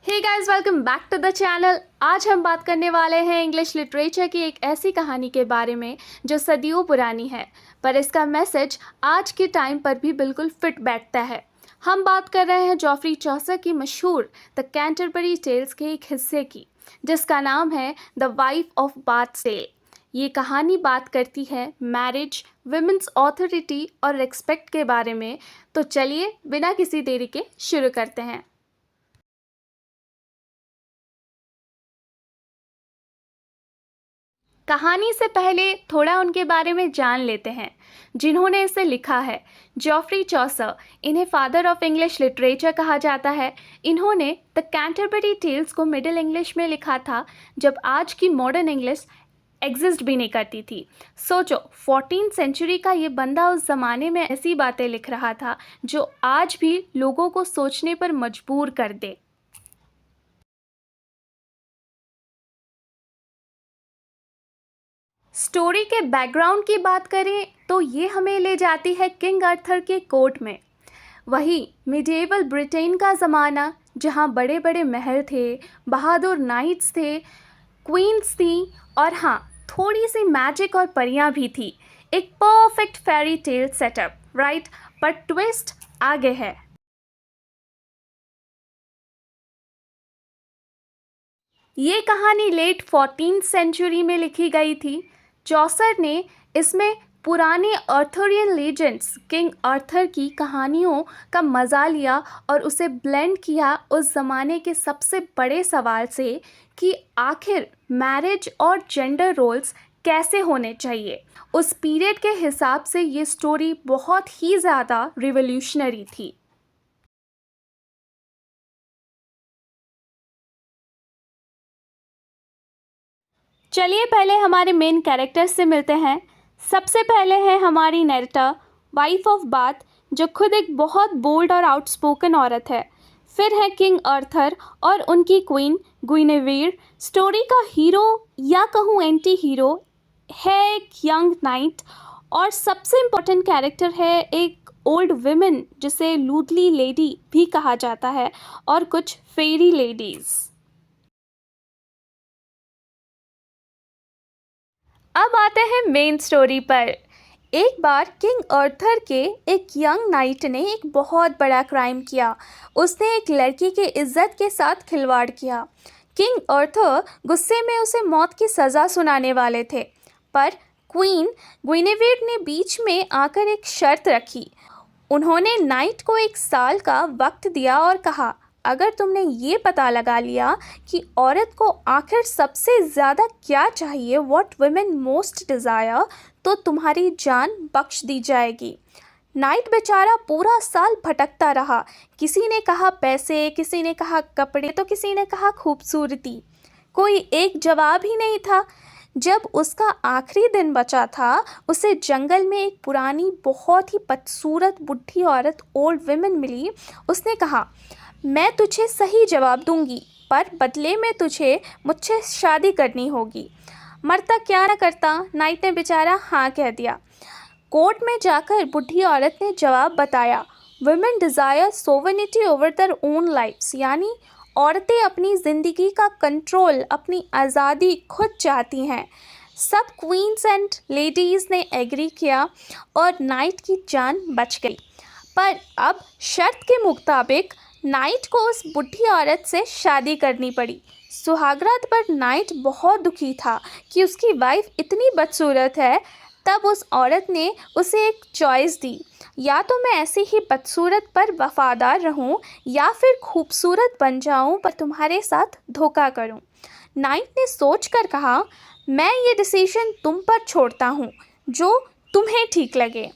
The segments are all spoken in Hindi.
Hey guys, welcome back to the channel. आज हम बात करने वाले हैं इंग्लिश लिटरेचर की एक ऐसी कहानी के बारे में जो सदियों पुरानी है, पर इसका मैसेज आज के टाइम पर भी बिल्कुल फिट बैठता है। हम बात कर रहे हैं जॉफ्री चौसर की मशहूर द कैंटरबरी टेल्स के एक हिस्से की, जिसका नाम है the wife of Bath tale. ये कहानी बात करती है मैरिज, विमेंस ऑथोरिटी और रिस्पेक्ट के बारे में। तो चलिए बिना किसी देरी के शुरू करते हैं। कहानी से पहले थोड़ा उनके बारे में जान लेते हैं जिन्होंने इसे लिखा है। जॉफ्री चौसर, इन्हें फादर ऑफ इंग्लिश लिटरेचर कहा जाता है। इन्होंने द कैंटरबरी टेल्स को मिडिल इंग्लिश में लिखा था, जब आज की मॉडर्न इंग्लिश एग्जिस्ट भी नहीं करती थी। सोचो, 14th सेंचुरी का ये बंदा उस ज़माने में ऐसी बातें लिख रहा था जो आज भी लोगों को सोचने पर मजबूर कर दे। स्टोरी के बैकग्राउंड की बात करें तो ये हमें ले जाती है किंग अर्थर के कोर्ट में। वही मिडिएवल ब्रिटेन का ज़माना, जहाँ बड़े बड़े महल थे, बहादुर नाइट्स थे, क्वींस थी और हाँ, थोड़ी सी मैजिक और परियां भी थी। एक perfect fairy tale setup, right? पर ट्विस्ट आगे है। ये कहानी लेट 14th सेंचुरी में लिखी गई थी। चौसर ने इसमें पुराने अर्थरियन लीजेंड्स, किंग अर्थर की कहानियों का मज़ा लिया और उसे ब्लेंड किया उस ज़माने के सबसे बड़े सवाल से कि आखिर मैरिज और जेंडर रोल्स कैसे होने चाहिए। उस पीरियड के हिसाब से ये स्टोरी बहुत ही ज़्यादा रिवोल्यूशनरी थी। चलिए पहले हमारे मेन कैरेक्टर से मिलते हैं। सबसे पहले है हमारी नैरेटर, वाइफ ऑफ बाथ, जो खुद एक बहुत बोल्ड और आउटस्पोकन औरत है। फिर है किंग अर्थर और उनकी क्वीन गुइनेवेर। स्टोरी का हीरो या कहूँ एंटी हीरो है एक यंग नाइट। और सबसे इम्पोर्टेंट कैरेक्टर है एक ओल्ड विमेन, जिसे लूडली लेडी भी कहा जाता है, और कुछ फेरी लेडीज़। अब आते हैं मेन स्टोरी पर। एक बार किंग अर्थर के एक यंग नाइट ने एक बहुत बड़ा क्राइम किया। उसने एक लड़की की इज्जत के साथ खिलवाड़ किया। किंग अर्थर गुस्से में उसे मौत की सज़ा सुनाने वाले थे, पर क्वीन गुइनेवेर ने बीच में आकर एक शर्त रखी। उन्होंने नाइट को 1 साल का वक्त दिया और कहा, अगर तुमने ये पता लगा लिया कि औरत को आखिर सबसे ज़्यादा क्या चाहिए, व्हाट वुमेन मोस्ट डिज़ायर, तो तुम्हारी जान बख्श दी जाएगी। नाइट बेचारा पूरा साल भटकता रहा। किसी ने कहा पैसे, किसी ने कहा कपड़े, तो किसी ने कहा खूबसूरती। कोई एक जवाब ही नहीं था। जब उसका आखिरी दिन बचा था, उसे जंगल में एक पुरानी बहुत ही बदसूरत बुढ़ी औरत, ओल्ड विमेन, मिली। उसने कहा, मैं तुझे सही जवाब दूंगी, पर बदले में तुझे मुझसे शादी करनी होगी। मरता क्या न करता, नाइट ने बेचारा हाँ कह दिया। कोर्ट में जाकर बुढ़ी औरत ने जवाब बताया, women desire sovereignty over their own lifes, यानी औरतें अपनी ज़िंदगी का कंट्रोल, अपनी आज़ादी खुद चाहती हैं। सब क्वींस एंड लेडीज़ ने एग्री किया और नाइट की जान बच गई। पर अब शर्त के मुताबिक नाइट को उस बुढ़ी औरत से शादी करनी पड़ी। सुहागरात पर नाइट बहुत दुखी था कि उसकी वाइफ इतनी बदसूरत है। तब उस औरत ने उसे एक चॉइस दी, या तो मैं ऐसे ही बदसूरत पर वफादार रहूं, या फिर खूबसूरत बन जाऊं पर तुम्हारे साथ धोखा करूं। नाइट ने सोच कर कहा, मैं ये डिसीजन तुम पर छोड़ता हूँ, जो तुम्हें ठीक लगे।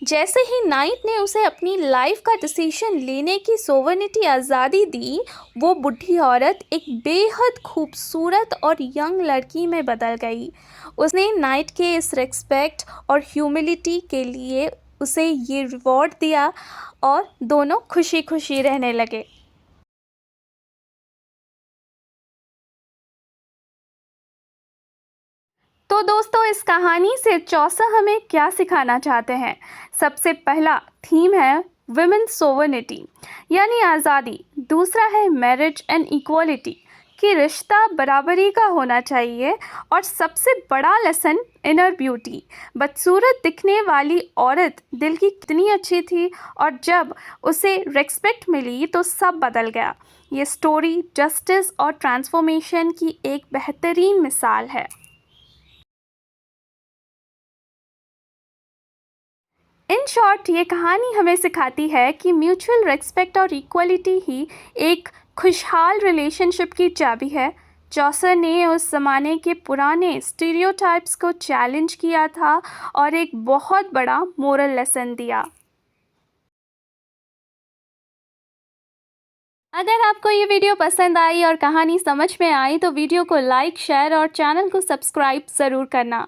जैसे ही नाइट ने उसे अपनी लाइफ का डिसीजन लेने की सोवरेनिटी, आज़ादी दी, वो बुढ़ी औरत एक बेहद खूबसूरत और यंग लड़की में बदल गई। उसने नाइट के इस रिस्पेक्ट और ह्यूमिलिटी के लिए उसे ये रिवॉर्ड दिया और दोनों खुशी खुशी रहने लगे। तो दोस्तों, इस कहानी से चौसर हमें क्या सिखाना चाहते हैं? सबसे पहला थीम है वुमेन सोवर्निटी यानी आज़ादी। दूसरा है मैरिज एंड इक्वलिटी कि रिश्ता बराबरी का होना चाहिए। और सबसे बड़ा लेसन इनर ब्यूटी, बदसूरत दिखने वाली औरत दिल की कितनी अच्छी थी और जब उसे रिस्पेक्ट मिली तो सब बदल गया। ये स्टोरी जस्टिस और ट्रांसफॉर्मेशन की एक बेहतरीन मिसाल है। इन शॉर्ट ये कहानी हमें सिखाती है कि म्यूचुअल रिस्पेक्ट और इक्वलिटी ही एक खुशहाल रिलेशनशिप की चाबी है। चौसर ने उस ज़माने के पुराने स्टीरियोटाइप्स को चैलेंज किया था और एक बहुत बड़ा मोरल लेसन दिया। अगर आपको ये वीडियो पसंद आई और कहानी समझ में आई तो वीडियो को लाइक, शेयर और चैनल को सब्सक्राइब ज़रूर करना।